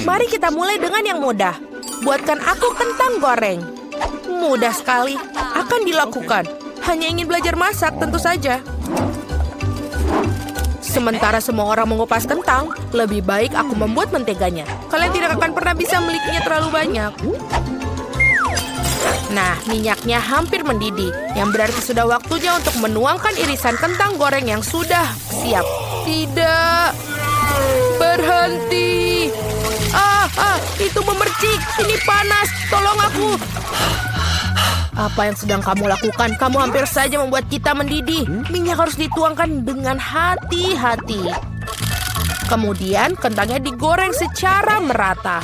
Mari kita mulai dengan yang mudah. Buatkan aku kentang goreng. Mudah sekali. Akan dilakukan. Hanya ingin belajar masak, tentu saja. Sementara semua orang mengupas kentang, lebih baik aku membuat menteganya. Kalian tidak akan pernah bisa memilikinya terlalu banyak. Nah, minyaknya hampir mendidih, yang berarti sudah waktunya untuk menuangkan irisan kentang goreng yang sudah siap. Tidak. Berhenti. Itu memercik. Ini panas. Tolong aku. Apa yang sedang kamu lakukan? Kamu hampir saja membuat kita mendidih. Minyak harus dituangkan dengan hati-hati. Kemudian kentangnya digoreng secara merata.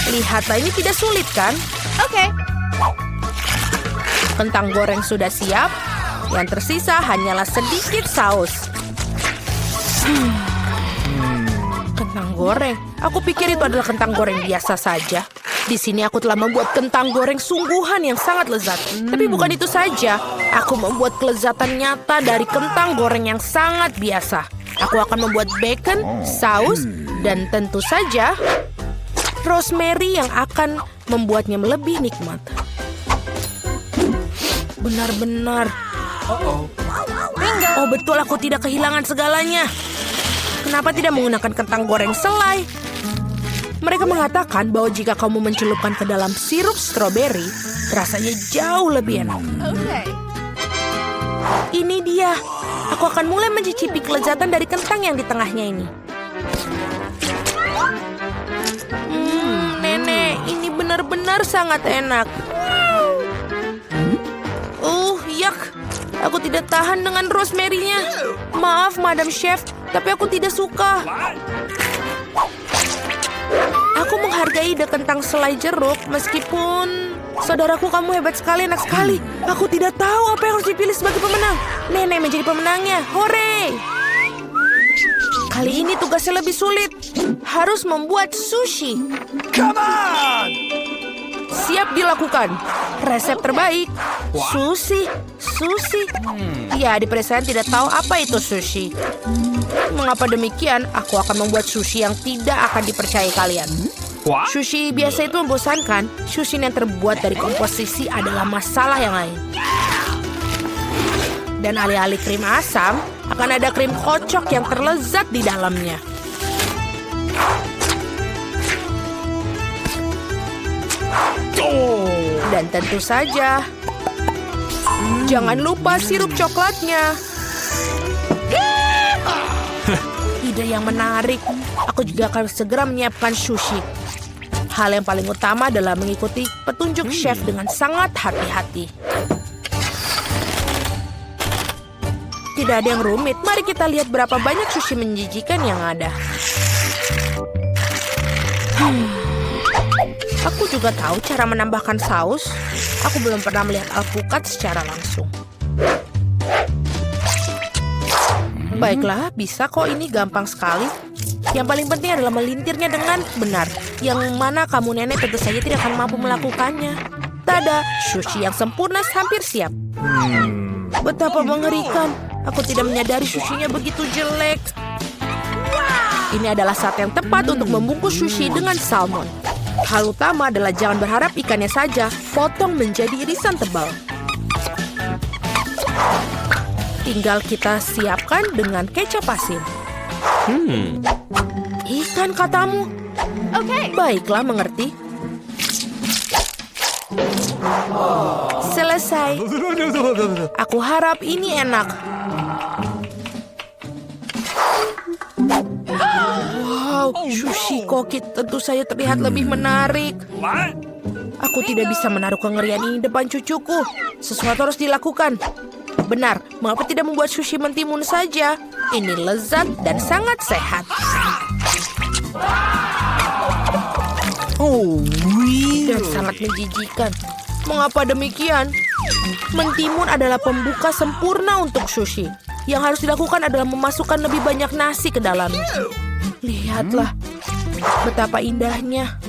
Lihatlah, ini tidak sulit kan? Oke. Kentang goreng sudah siap. Yang tersisa hanyalah sedikit saus. Kentang goreng. Aku pikir itu adalah kentang goreng biasa saja. Di sini aku telah membuat kentang goreng sungguhan yang sangat lezat. Tapi bukan itu saja. Aku membuat kelezatan nyata dari kentang goreng yang sangat biasa. Aku akan membuat bacon, saus, dan tentu saja rosemary yang akan membuatnya lebih nikmat. Benar-benar. Oh betul, aku tidak kehilangan segalanya. Kenapa tidak menggunakan kentang goreng selai? Mereka mengatakan bahwa jika kamu mencelupkan ke dalam sirup stroberi, rasanya jauh lebih enak. Ini dia. Aku akan mulai mencicipi kelezatan dari kentang yang di tengahnya ini. Nenek, ini benar-benar sangat enak. Yak. Aku tidak tahan dengan rosemary-nya. Maaf, Madam Chef, tapi aku tidak suka. Aku menghargai ide kentang selai jeruk, meskipun... Saudaraku, kamu hebat sekali, enak sekali. Aku tidak tahu apa yang harus dipilih sebagai pemenang. Nenek menjadi pemenangnya. Hore! Kali ini tugasnya lebih sulit. Harus membuat sushi. Come on! Siap dilakukan. Resep terbaik. Sushi. Ya, di pedesaan tidak tahu apa itu sushi. Mengapa demikian? Aku akan membuat sushi yang tidak akan dipercayai kalian. Sushi biasa itu membosankan. Sushi yang terbuat dari komposisi adalah masalah yang lain. Dan alih-alih krim asam, akan ada krim kocok yang terlezat di dalamnya. Dan tentu saja, jangan lupa sirup coklatnya. Ide yang menarik. Aku juga akan segera menyiapkan sushi. Hal yang paling utama adalah mengikuti petunjuk chef dengan sangat hati-hati. Tidak ada yang rumit. Mari kita lihat berapa banyak sushi menjijikan yang ada. Aku juga tahu cara menambahkan saus. Aku belum pernah melihat alpukat secara langsung. Baiklah, bisa kok, ini gampang sekali. Yang paling penting adalah melintirnya dengan benar. Yang mana kamu nenek tentu saja tidak akan mampu melakukannya. Tada, sushi yang sempurna hampir siap. Betapa mengerikan. Aku tidak menyadari sushinya begitu jelek. Ini adalah saat yang tepat untuk membungkus sushi dengan salmon. Hal utama adalah jangan berharap ikannya saja, potong menjadi irisan tebal. Tinggal kita siapkan dengan kecap asin. Ikan katamu? Oke. Baiklah, mengerti. Selesai. Aku harap ini enak. Wow, sushi koki tentu saja terlihat lebih menarik. Aku tidak bisa menaruh kengerian ini depan cucuku. Sesuatu harus dilakukan. Benar, mengapa tidak membuat sushi mentimun saja? Ini lezat dan sangat sehat. Dan sangat menjijikan. Mengapa demikian? Mentimun adalah pembuka sempurna untuk sushi. Yang harus dilakukan adalah memasukkan lebih banyak nasi ke dalamnya. Lihatlah, betapa indahnya.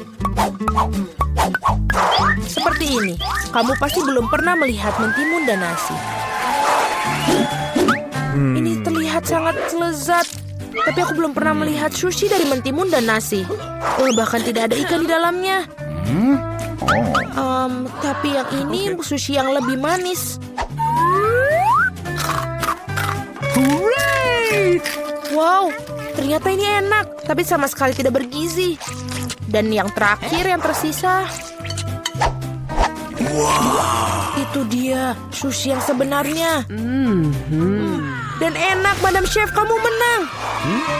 Seperti ini, kamu pasti belum pernah melihat mentimun dan nasi. Ini terlihat sangat lezat. Tapi aku belum pernah melihat sushi dari mentimun dan nasi. Bahkan tidak ada ikan di dalamnya. Tapi yang ini sushi yang lebih manis. Wow, ternyata ini enak, tapi sama sekali tidak bergizi. Dan yang terakhir yang tersisa. Itu dia, sushi yang sebenarnya. Dan enak, Madam Chef, kamu menang.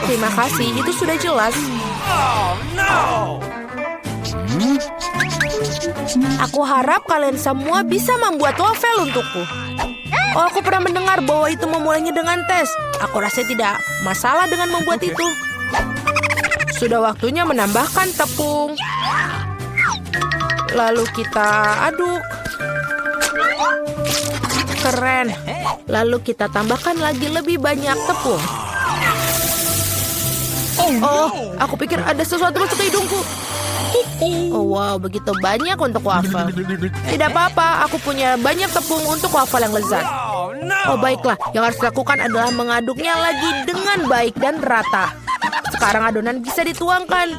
Terima kasih, itu sudah jelas. Oh, no! Aku harap kalian semua bisa membuat waffle untukku. Aku pernah mendengar bahwa itu memulainya dengan tes. Aku rasa tidak masalah dengan membuat itu. Sudah waktunya menambahkan tepung. Lalu kita aduk. Keren. Lalu kita tambahkan lagi lebih banyak tepung. Oh, aku pikir ada sesuatu masuk ke hidungku. Oh wow, begitu banyak untuk waffle. Tidak apa-apa, aku punya banyak tepung untuk waffle yang lezat. Oh, no! Oh baiklah, yang harus dilakukan adalah mengaduknya lagi dengan baik dan rata. Sekarang adonan bisa dituangkan.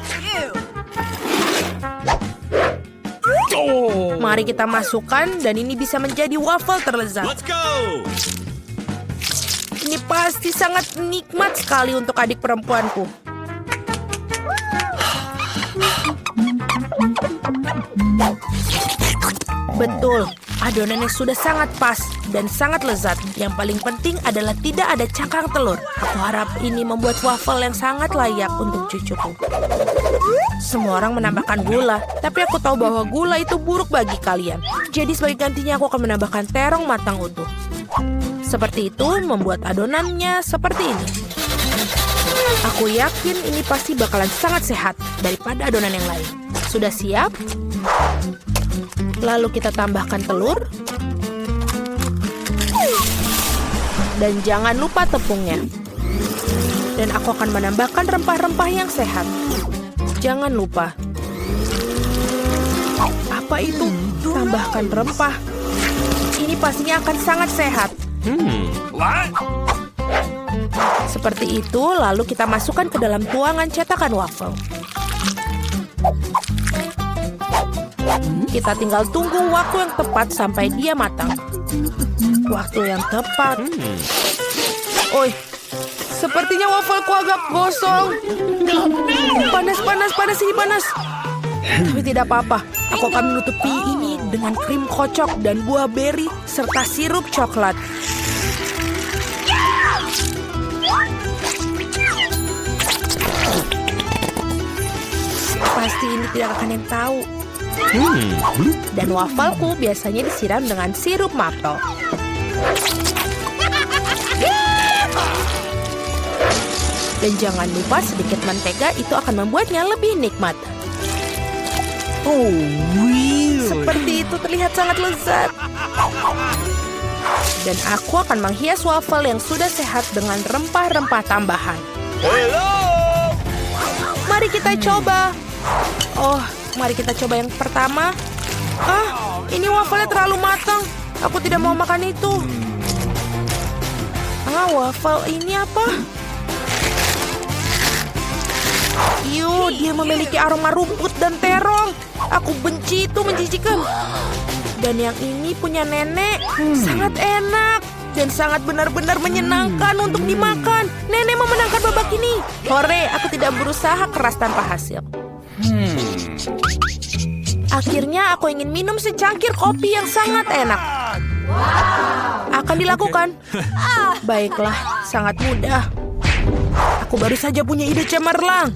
Mari kita masukkan dan ini bisa menjadi waffle terlezat. Let's go! Ini pasti sangat nikmat sekali untuk adik perempuanku. Betul, adonannya sudah sangat pas dan sangat lezat. Yang paling penting adalah tidak ada cangkang telur. Aku harap ini membuat waffle yang sangat layak untuk cucuku. Semua orang menambahkan gula, tapi aku tahu bahwa gula itu buruk bagi kalian. Jadi sebagai gantinya aku akan menambahkan terong matang utuh. Seperti itu membuat adonannya seperti ini. Aku yakin ini pasti bakalan sangat sehat daripada adonan yang lain. Sudah siap? Lalu kita tambahkan telur. Dan jangan lupa tepungnya. Dan aku akan menambahkan rempah-rempah yang sehat. Jangan lupa. Apa itu? Tambahkan rempah. Ini pastinya akan sangat sehat. What? Seperti itu, lalu kita masukkan ke dalam tuangan cetakan waffle. Kita tinggal tunggu waktu yang tepat sampai dia matang. Waktu yang tepat. Oi, sepertinya waffleku agak gosong. Panas ini panas. Tapi tidak apa-apa. Aku akan menutupi ini dengan krim kocok dan buah beri serta sirup coklat. Pasti ini tidak akan yang tahu. Dan wafelku biasanya disiram dengan sirup maple. Dan jangan lupa sedikit mentega, itu akan membuatnya lebih nikmat. Oh, really? Seperti itu terlihat sangat lezat. Dan aku akan menghias waffle yang sudah sehat dengan rempah-rempah tambahan. Hello! Mari kita coba. Oh, mari kita coba yang pertama. Ini wafelnya terlalu matang. Aku tidak mau makan itu. Waffle ini apa? Dia memiliki aroma rumput dan terong. Aku benci itu, menjijikan. Dan yang ini punya nenek, sangat enak. Dan sangat benar-benar menyenangkan untuk dimakan. Nenek memenangkan babak ini. Hore, aku tidak berusaha keras tanpa hasil. Akhirnya aku ingin minum secangkir kopi yang sangat enak. Akan dilakukan. Baiklah, sangat mudah. Aku baru saja punya ide cemerlang.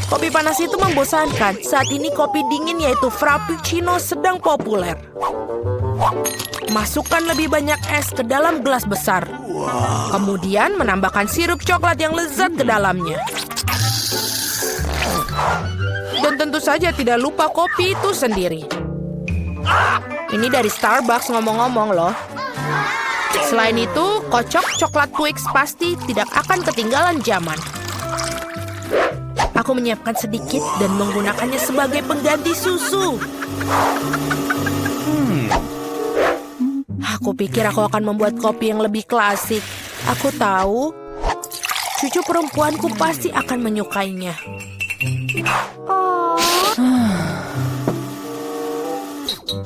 Kopi panas itu membosankan. Saat ini kopi dingin yaitu Frappuccino sedang populer. Masukkan lebih banyak es ke dalam gelas besar. Kemudian menambahkan sirup coklat yang lezat ke dalamnya. Dan tentu saja tidak lupa kopi itu sendiri. Ini dari Starbucks ngomong-ngomong loh. Selain itu, kocok coklat Twix pasti tidak akan ketinggalan zaman. Aku menyiapkan sedikit dan menggunakannya sebagai pengganti susu. Aku pikir aku akan membuat kopi yang lebih klasik. Aku tahu. Cucu perempuanku pasti akan menyukainya.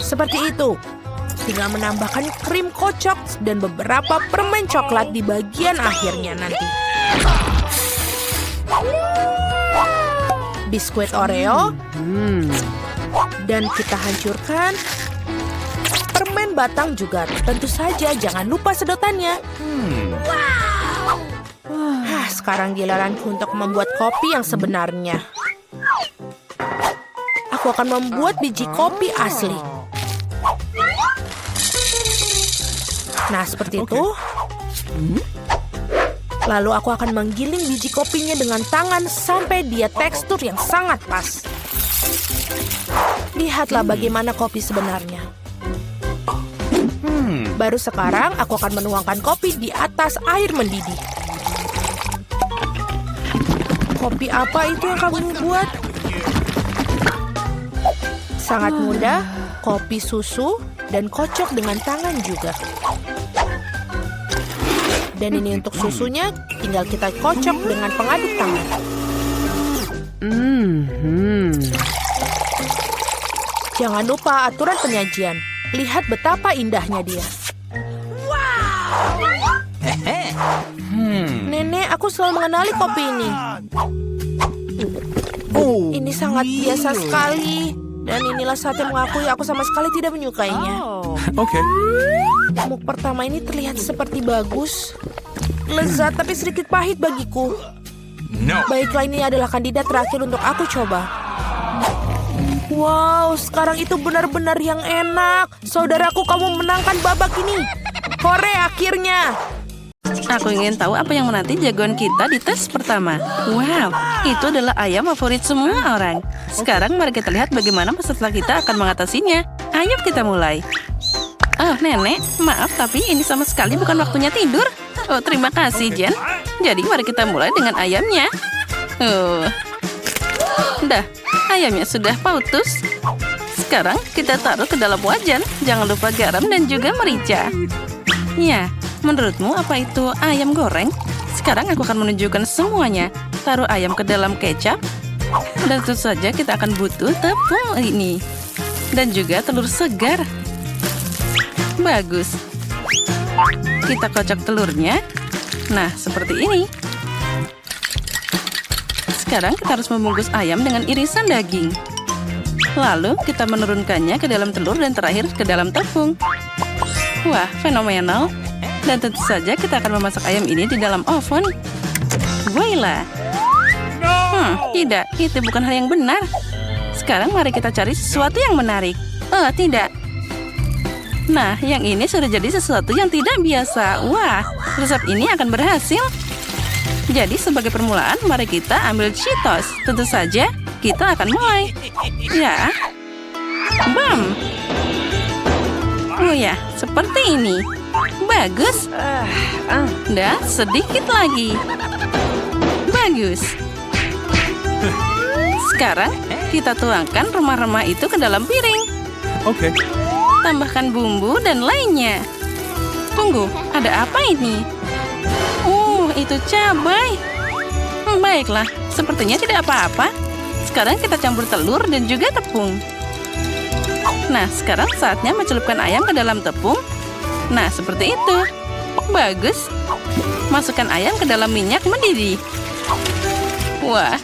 Seperti itu. Tinggal menambahkan krim kocok dan beberapa permen coklat di bagian akhirnya nanti. Biskuit Oreo. Dan kita hancurkan permen batang juga. Tentu saja jangan lupa sedotannya. Sekarang giliranku untuk membuat kopi yang sebenarnya. Aku akan membuat biji kopi asli. Nah, seperti itu. Lalu aku akan menggiling biji kopinya dengan tangan sampai dia tekstur yang sangat pas. Lihatlah bagaimana kopi sebenarnya. Baru sekarang aku akan menuangkan kopi di atas air mendidih. Kopi apa itu yang kamu buat? Sangat mudah, kopi susu dan kocok dengan tangan juga. Dan ini untuk susunya, tinggal kita kocok dengan pengaduk tangan. Jangan lupa aturan penyajian. Lihat betapa indahnya dia. Nenek, aku selalu mengenali kopi ini. Ini sangat biasa sekali. Dan inilah saatnya mengakui aku sama sekali tidak menyukainya. Okay. Muk pertama ini terlihat seperti bagus. Lezat tapi sedikit pahit bagiku. No. Baiklah, ini adalah kandidat terakhir untuk aku coba. Wow, sekarang itu benar-benar yang enak. Saudaraku, kamu menangkan babak ini. Hore, akhirnya. Aku ingin tahu apa yang menanti jagoan kita di tes pertama. Wow, itu adalah ayam favorit semua orang. Sekarang mari kita lihat bagaimana peserta kita akan mengatasinya. Ayo kita mulai. Oh, Nenek, maaf tapi ini sama sekali bukan waktunya tidur. Oh, terima kasih, Jen. Jadi mari kita mulai dengan ayamnya. Dah, ayamnya sudah pautus. Sekarang kita taruh ke dalam wajan. Jangan lupa garam dan juga merica. Ya, menurutmu apa itu ayam goreng? Sekarang aku akan menunjukkan semuanya. Taruh ayam ke dalam kecap. Dan tentu saja kita akan butuh tepung ini. Dan juga telur segar. Bagus. Kita kocok telurnya. Nah, seperti ini. Sekarang kita harus membungkus ayam dengan irisan daging. Lalu kita menurunkannya ke dalam telur dan terakhir ke dalam tepung. Wah, fenomenal. Dan tentu saja kita akan memasak ayam ini di dalam oven. Voila. Tidak, itu bukan hal yang benar. Sekarang mari kita cari sesuatu yang menarik. Oh, tidak. Nah, yang ini sudah jadi sesuatu yang tidak biasa. Wah, resep ini akan berhasil. Jadi sebagai permulaan, mari kita ambil Cheetos. Tentu saja, kita akan mulai. Ya. Bam. Oh ya, seperti ini. Bagus. Dan sedikit lagi. Bagus. Sekarang, kita tuangkan remah-remah itu ke dalam piring. Okay. Tambahkan bumbu dan lainnya. Tunggu, ada apa ini? Itu cabai. Baiklah, sepertinya tidak apa-apa. Sekarang kita campur telur dan juga tepung. Nah, sekarang saatnya mencelupkan ayam ke dalam tepung. Nah, seperti itu. Bagus. Masukkan ayam ke dalam minyak mendidih. Wah,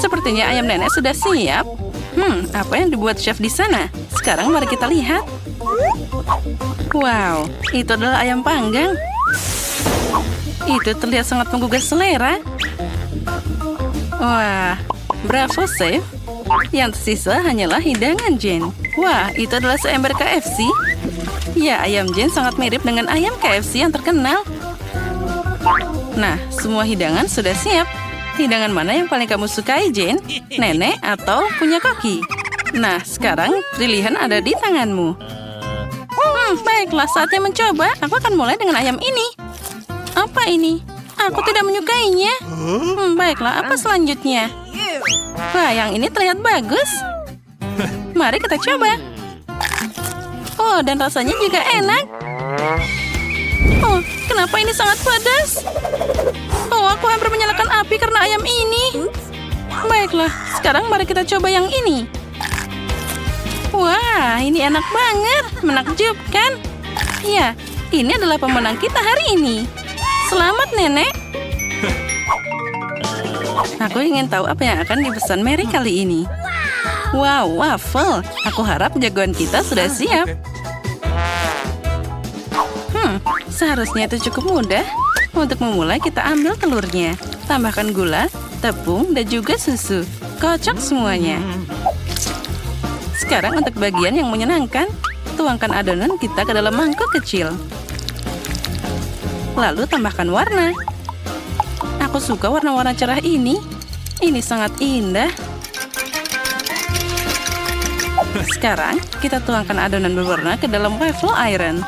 sepertinya ayam nenek sudah siap. Apa yang dibuat chef di sana? Sekarang mari kita lihat. Wow, itu adalah ayam panggang. Itu terlihat sangat menggugah selera. Wah, bravo chef. Yang tersisa hanyalah hidangan Jen. Wah, itu adalah seember KFC. Ya, ayam Jen sangat mirip dengan ayam KFC yang terkenal. Nah, semua hidangan sudah siap. Hidangan mana yang paling kamu sukai, Jen? Nenek atau punya koki? Nah, sekarang pilihan ada di tanganmu. Baiklah, saatnya mencoba. Aku akan mulai dengan ayam ini. Apa ini? Aku tidak menyukainya. Baiklah, apa selanjutnya? Wah, yang ini terlihat bagus. Mari kita coba. Oh, dan rasanya juga enak. Oh, kenapa ini sangat pedas? Oh, aku hampir menyalakan api karena ayam ini. Baiklah, sekarang mari kita coba yang ini. Wah, ini enak banget, menakjubkan. Ya, ini adalah pemenang kita hari ini. Selamat, Nenek. Aku ingin tahu apa yang akan dipesan Mary kali ini. Wow, waffle. Aku harap jagoan kita sudah siap. Seharusnya itu cukup mudah. Untuk memulai, kita ambil telurnya. Tambahkan gula, tepung, dan juga susu. Kocok semuanya. Sekarang untuk bagian yang menyenangkan, tuangkan adonan kita ke dalam mangkok kecil. Lalu tambahkan warna. Aku suka warna-warna cerah ini. Ini sangat indah. Sekarang, kita tuangkan adonan berwarna ke dalam waffle iron.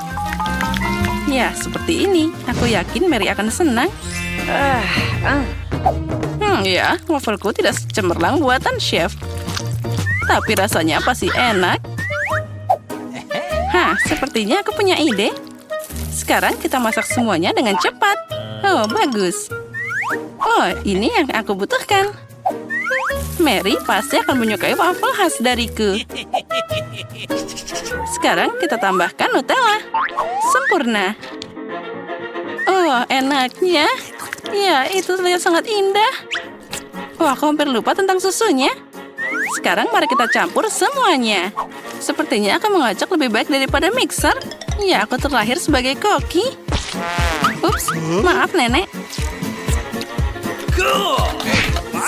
Ya, seperti ini. Aku yakin Mary akan senang. Ya, wafelku tidak secemerlang buatan chef. Tapi rasanya pasti enak. Sepertinya aku punya ide. Sekarang kita masak semuanya dengan cepat. Oh, bagus. Oh, ini yang aku butuhkan. Mary pasti akan menyukai waffle khas dariku. Sekarang kita tambahkan Nutella. Sempurna. Oh, enaknya. Ya, itu terlihat sangat indah. Oh, aku hampir lupa tentang susunya. Sekarang mari kita campur semuanya. Sepertinya akan mengocok lebih baik daripada mixer. Ya, aku terlahir sebagai koki. Ups, maaf Nenek.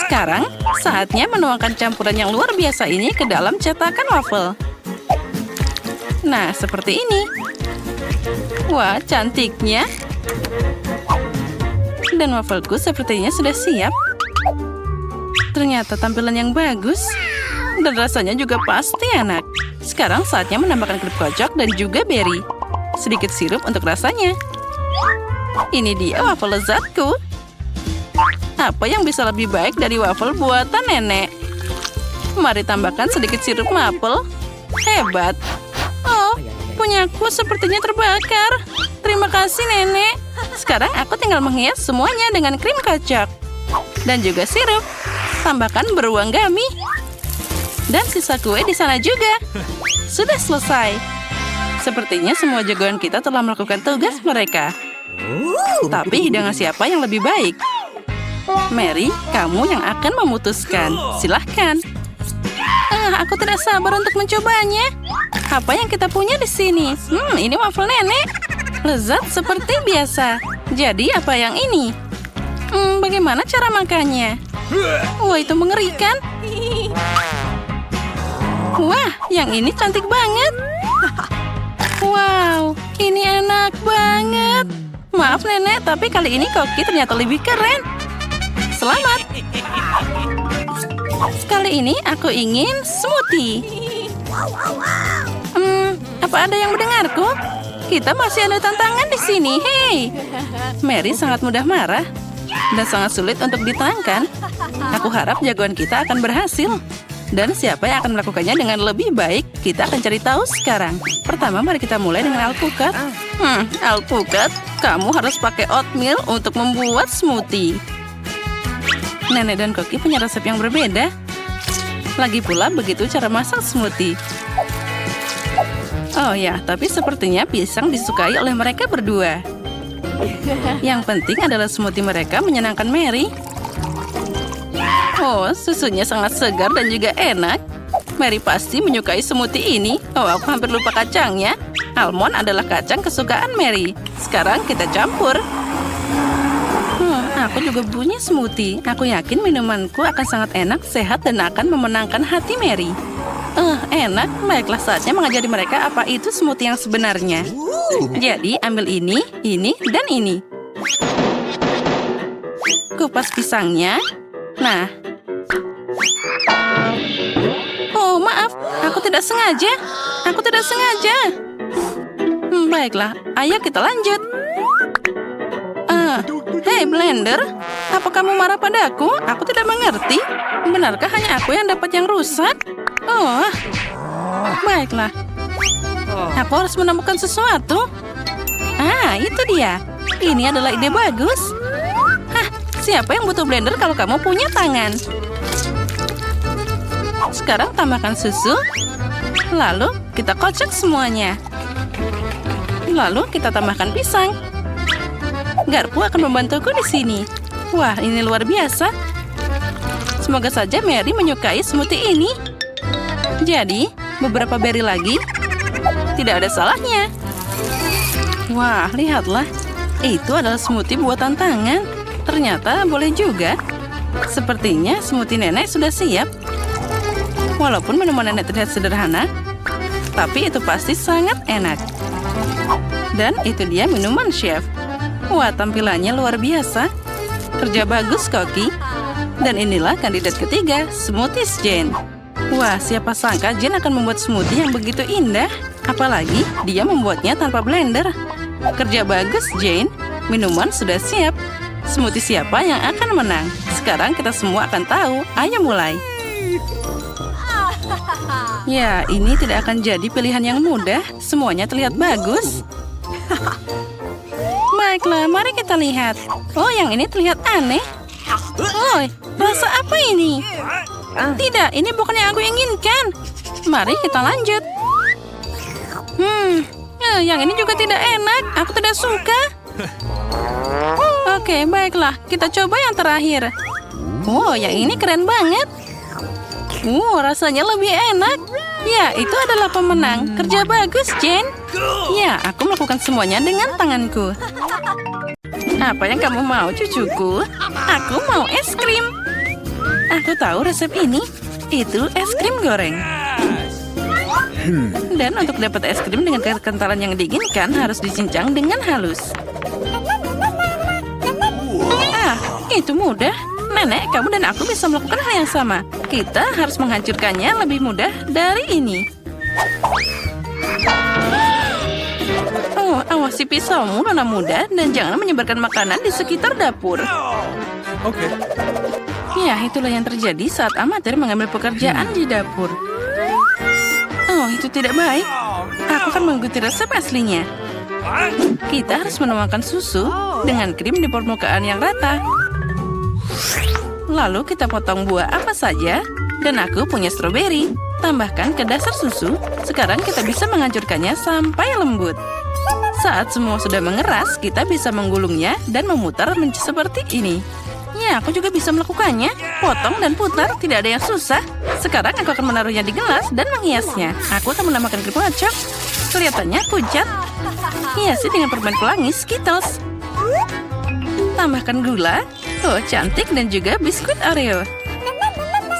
Sekarang, saatnya menuangkan campuran yang luar biasa ini ke dalam cetakan waffle. Nah, seperti ini. Wah, cantiknya. Dan wafelku sepertinya sudah siap. Ternyata tampilan yang bagus. Dan rasanya juga pasti enak. Sekarang saatnya menambahkan klip kocok dan juga berry. Sedikit sirup untuk rasanya. Ini dia waffle lezatku. Apa yang bisa lebih baik dari waffle buatan Nenek? Mari tambahkan sedikit sirup maple. Hebat. Oh, punyaku sepertinya terbakar. Terima kasih, Nenek. Sekarang aku tinggal menghias semuanya dengan krim kocok. Dan juga sirup. Tambahkan beruang gami. Dan sisa kue di sana juga. Sudah selesai. Sepertinya semua jagoan kita telah melakukan tugas mereka. Tapi hidangan siapa yang lebih baik? Mary, kamu yang akan memutuskan. Silahkan. Aku tidak sabar untuk mencobanya. Apa yang kita punya di sini? Ini waffle Nenek. Lezat seperti biasa. Jadi apa yang ini? Bagaimana cara makannya? Wah, itu mengerikan. Wah, yang ini cantik banget. Wow, ini enak banget. Maaf Nenek, tapi kali ini koki ternyata lebih keren. Selamat. Kali ini aku ingin smoothie. Apa ada yang mendengarku? Kita masih ada tantangan di sini. Hei, Mary sangat mudah marah dan sangat sulit untuk ditenangkan. Aku harap jagoan kita akan berhasil. Dan siapa yang akan melakukannya dengan lebih baik, kita akan cari tahu sekarang. Pertama, mari kita mulai dengan alpukat. Alpukat, kamu harus pakai oatmeal untuk membuat smoothie. Nenek dan Koki punya resep yang berbeda. Lagi pula begitu cara masak smoothie. Oh ya, tapi sepertinya pisang disukai oleh mereka berdua. Yang penting adalah smoothie mereka menyenangkan Mary. Oh, susunya sangat segar dan juga enak. Mary pasti menyukai smoothie ini. Oh, aku hampir lupa kacangnya. Almond adalah kacang kesukaan Mary. Sekarang kita campur. Aku juga punya smoothie. Aku yakin minumanku akan sangat enak, sehat, dan akan memenangkan hati Mary. Enak. Baiklah, saatnya mengajari mereka apa itu smoothie yang sebenarnya. Jadi, ambil ini, dan ini. Kupas pisangnya. Nah. Oh, maaf. Aku tidak sengaja. Baiklah, ayo kita lanjut. Hei, blender. Apa kamu marah padaku? Aku tidak mengerti. Benarkah hanya aku yang dapat yang rusak? Oh, baiklah. Aku harus menemukan sesuatu. Itu dia. Ini adalah ide bagus. Siapa yang butuh blender kalau kamu punya tangan? Sekarang tambahkan susu. Lalu kita kocok semuanya. Lalu kita tambahkan pisang. Garpu akan membantuku di sini. Wah, ini luar biasa. Semoga saja Mary menyukai smoothie ini. Jadi, beberapa berry lagi. Tidak ada salahnya. Wah, lihatlah. Itu adalah smoothie buatan tangan. Ternyata boleh juga. Sepertinya smoothie nenek sudah siap. Walaupun minuman nenek terlihat sederhana, tapi itu pasti sangat enak. Dan itu dia minuman chef. Wah, tampilannya luar biasa. Kerja bagus, Koki. Dan inilah kandidat ketiga, Smoothies Jane. Wah, siapa sangka Jane akan membuat smoothie yang begitu indah. Apalagi dia membuatnya tanpa blender. Kerja bagus, Jane. Minuman sudah siap. Smoothie siapa yang akan menang? Sekarang kita semua akan tahu. Ayo mulai. Ya, ini tidak akan jadi pilihan yang mudah. Semuanya terlihat bagus. Baiklah, mari kita lihat. Oh, yang ini terlihat aneh. Oh, rasa apa ini? Tidak, ini bukan yang aku inginkan. Mari kita lanjut. Yang ini juga tidak enak. Aku tidak suka. Oke, baiklah. Kita coba yang terakhir. Wow, yang ini keren banget. Rasanya lebih enak. Ya, itu adalah pemenang. Kerja bagus, Jane. Ya, aku melakukan semuanya dengan tanganku. Apa yang kamu mau, cucuku? Aku mau es krim. Aku tahu resep ini. Itu es krim goreng. Dan untuk dapat es krim dengan kekentalan yang diinginkan harus dicincang dengan halus. Itu mudah. Nenek, kamu dan aku bisa melakukan hal yang sama. Kita harus menghancurkannya lebih mudah dari ini. Oh, awasi pisaumu, nona muda, dan jangan menyebarkan makanan di sekitar dapur. Oke. Ya, itulah yang terjadi saat amatir mengambil pekerjaan di dapur. Oh, itu tidak baik. Aku akan mengikuti resep aslinya. Kita harus menuangkan susu dengan krim di permukaan yang rata. Lalu kita potong buah apa saja. Dan aku punya stroberi. Tambahkan ke dasar susu. Sekarang kita bisa menghancurkannya sampai lembut. Saat semua sudah mengeras, kita bisa menggulungnya dan memutar seperti ini. Ya, aku juga bisa melakukannya. Potong dan putar, tidak ada yang susah. Sekarang aku akan menaruhnya di gelas dan menghiasnya. Aku akan menambahkan krim kocok. Kelihatannya pucat. Hiasi dengan permen pelangi Skittles. Tambahkan gula. Oh, cantik, dan juga biskuit Oreo.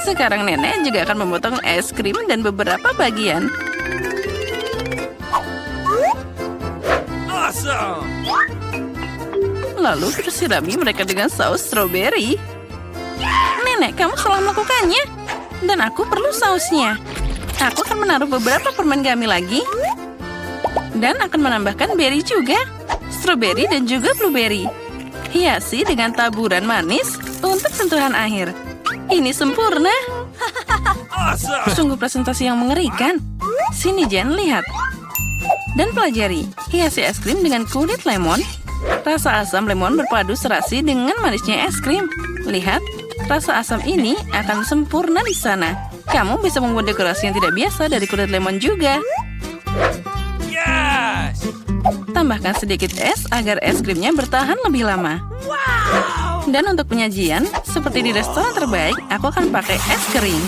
Sekarang nenek juga akan memotong es krim dan beberapa bagian. Awesome. Lalu kita sirami mereka dengan saus stroberi. Nenek, kamu salah melakukannya. Dan aku perlu sausnya. Aku akan menaruh beberapa permen gummy lagi. Dan akan menambahkan berry juga. Stroberi dan juga blueberry. Hiasi dengan taburan manis untuk sentuhan akhir. Ini sempurna. Awesome. Sungguh presentasi yang mengerikan. Sini, Jen, lihat. Dan pelajari. Hiasi es krim dengan kulit lemon. Rasa asam lemon berpadu serasi dengan manisnya es krim. Lihat, rasa asam ini akan sempurna di sana. Kamu bisa membuat dekorasi yang tidak biasa dari kulit lemon juga. Yes. Tambahkan sedikit es agar es krimnya bertahan lebih lama. Dan untuk penyajian, seperti di restoran terbaik, aku akan pakai es kering.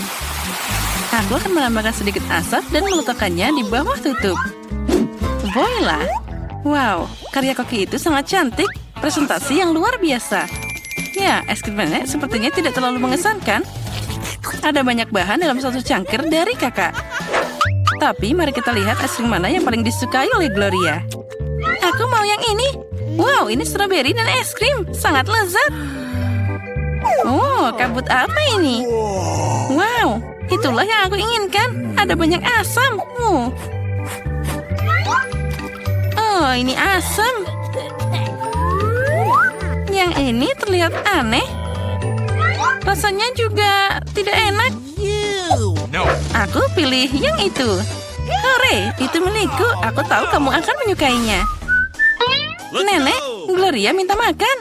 Aku akan menambahkan sedikit asap dan meletakkannya di bawah tutup. Voila! Wow, karya koki itu sangat cantik. Presentasi yang luar biasa. Ya, es krim nenek sepertinya tidak terlalu mengesankan. Ada banyak bahan dalam satu cangkir dari kakak. Tapi mari kita lihat es krim mana yang paling disukai oleh Gloria. Aku mau yang ini. Wow, ini stroberi dan es krim. Sangat lezat. Oh, kabut apa ini? Wow, itulah yang aku inginkan. Ada banyak asam. Oh, ini asam. Yang ini terlihat aneh. Rasanya juga tidak enak. No. Aku pilih yang itu. Hore, itu milikku. Aku tahu kamu akan menyukainya. Nenek, Gloria minta makan.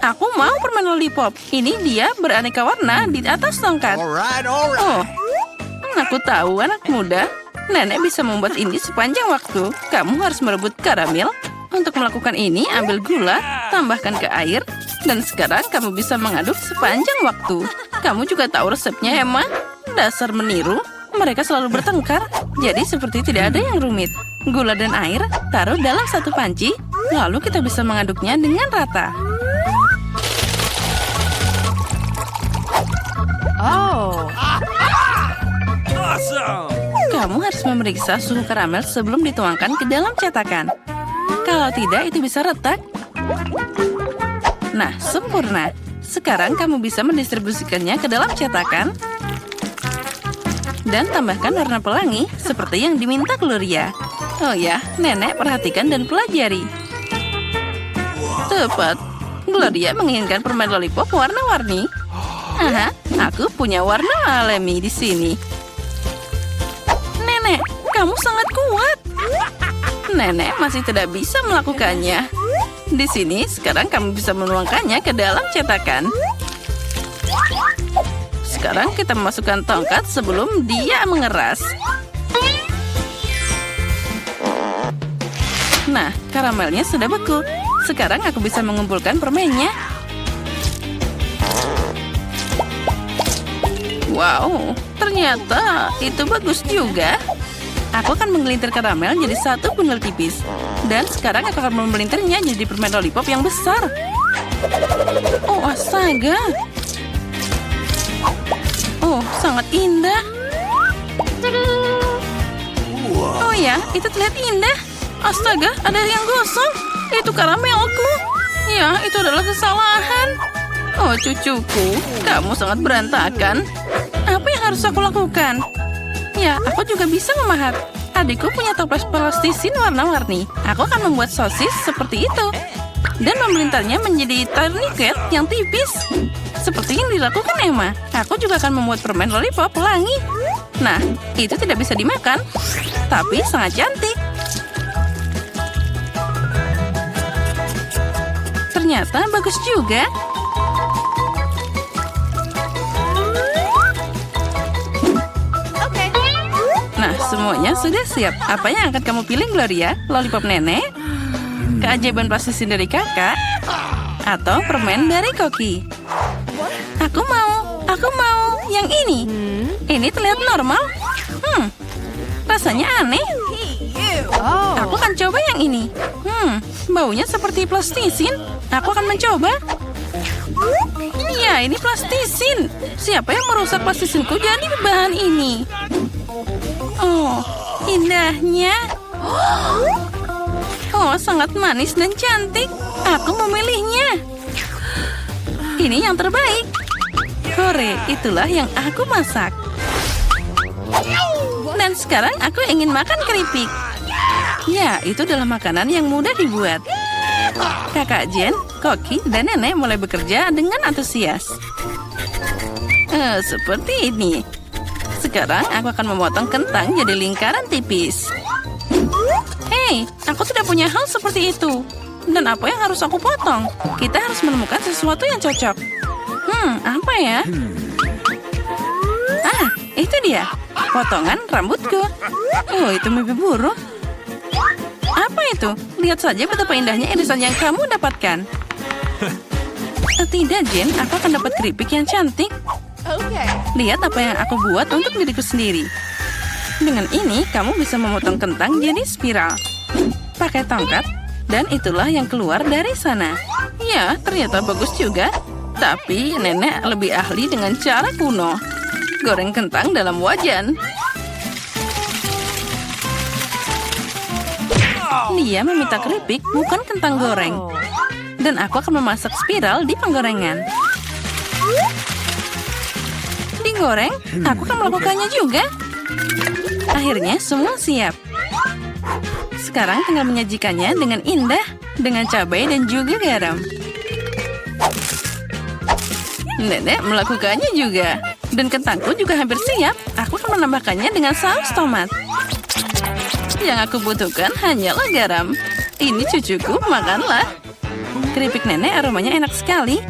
Aku mau permen lollipop. Ini dia beraneka warna di atas tongkat. Alright. Oh, aku tahu anak muda. Nenek bisa membuat ini sepanjang waktu. Kamu harus merebut karamel. Untuk melakukan ini, ambil gula, tambahkan ke air, dan sekarang kamu bisa mengaduk sepanjang waktu. Kamu juga tahu resepnya, Emma? Dasar meniru. Mereka selalu bertengkar, jadi seperti tidak ada yang rumit. Gula dan air taruh dalam satu panci, lalu kita bisa mengaduknya dengan rata. Awesome. Kamu harus memeriksa suhu karamel sebelum dituangkan ke dalam cetakan. Kalau tidak, itu bisa retak. Nah, sempurna. Sekarang kamu bisa mendistribusikannya ke dalam cetakan. Dan tambahkan warna pelangi seperti yang diminta Gloria. Oh ya, Nenek perhatikan dan pelajari. Tepat. Gloria menginginkan permen lollipop warna-warni. Aha, aku punya warna alami di sini. Nenek, kamu sangat kuat. Nenek masih tidak bisa melakukannya. Di sini, sekarang kamu bisa menuangkannya ke dalam cetakan. Sekarang kita memasukkan tongkat sebelum dia mengeras. Nah, karamelnya sudah beku. Sekarang aku bisa mengumpulkan permennya. Wow, ternyata itu bagus juga. Aku akan menggelintir karamel jadi satu bundel tipis. Dan sekarang aku akan memelintirnya jadi permen lollipop yang besar. Oh, astaga. Oh, sangat indah. Oh ya, itu terlihat indah. Astaga, ada yang gosong. Itu karamelku. Ya, itu adalah kesalahan. Oh, cucuku, kamu sangat berantakan. Apa yang harus aku lakukan? Ya, aku juga bisa memahat. Adikku punya toples plastisin warna-warni. Aku akan membuat sosis seperti itu. Dan memelintahnya menjadi tourniquet yang tipis. Seperti yang dilakukan Emma. Aku juga akan membuat permen lollipop pelangi. Nah, itu tidak bisa dimakan. Tapi sangat cantik. Ternyata bagus juga. Nah, semuanya sudah siap. Apa yang akan kamu pilih, Gloria? Lollipop nenek? Keajaiban plastisin dari kakak? Atau permen dari Koki? Aku mau yang ini. Ini terlihat normal. Rasanya aneh. Aku akan coba yang ini. Baunya seperti plastisin. Aku akan mencoba. Ya, ini plastisin. Siapa yang merusak plastisinku jadi bahan ini? Oh, indahnya. Oh, sangat manis dan cantik. Aku memilihnya. Ini yang terbaik. Hore, itulah yang aku masak. Dan sekarang aku ingin makan keripik. Ya, itu adalah makanan yang mudah dibuat. Kakak Jen, Koki, dan Nenek mulai bekerja dengan antusias. Seperti ini. Sekarang aku akan memotong kentang jadi lingkaran tipis. Hei, aku tidak punya hal seperti itu. Dan apa yang harus aku potong? Kita harus menemukan sesuatu yang cocok. Apa ya? Ah, itu dia. Potongan rambutku. Oh, itu mimpi buruk. Apa itu? Lihat saja betapa indahnya irisan yang kamu dapatkan. Tidak, Jen. Aku akan dapat keripik yang cantik. Lihat apa yang aku buat untuk diriku sendiri. Dengan ini, kamu bisa memotong kentang jadi spiral. Pakai tongkat, dan itulah yang keluar dari sana. Ya, ternyata bagus juga. Tapi nenek lebih ahli dengan cara kuno. Goreng kentang dalam wajan. Dia meminta keripik, bukan kentang goreng. Dan aku akan memasak spiral di penggorengan. Digoreng, aku akan melakukannya juga. Akhirnya semua siap. Sekarang tinggal menyajikannya dengan indah, dengan cabai dan juga garam. Nenek melakukannya juga. Dan kentangku juga hampir siap. Aku akan menambahkannya dengan saus tomat. Yang aku butuhkan hanyalah garam. Ini cucuku, makanlah. Keripik nenek aromanya enak sekali.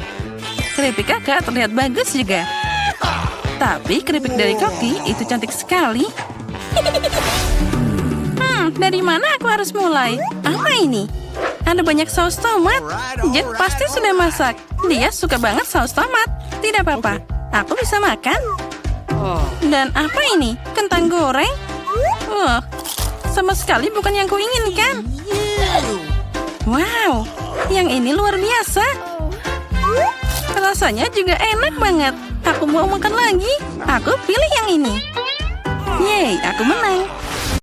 Keripik kakak terlihat bagus juga. Tapi keripik dari Koki itu cantik sekali. Dari mana aku harus mulai? Apa ini? Ada banyak saus tomat. Jen pasti sudah masak. Dia suka banget saus tomat. Tidak apa-apa, aku bisa makan. Dan apa ini? Kentang goreng? Wah, sama sekali bukan yang kuinginkan. Wow, yang ini luar biasa. Rasanya juga enak banget. Aku mau makan lagi. Aku pilih yang ini. Yeay, aku menang.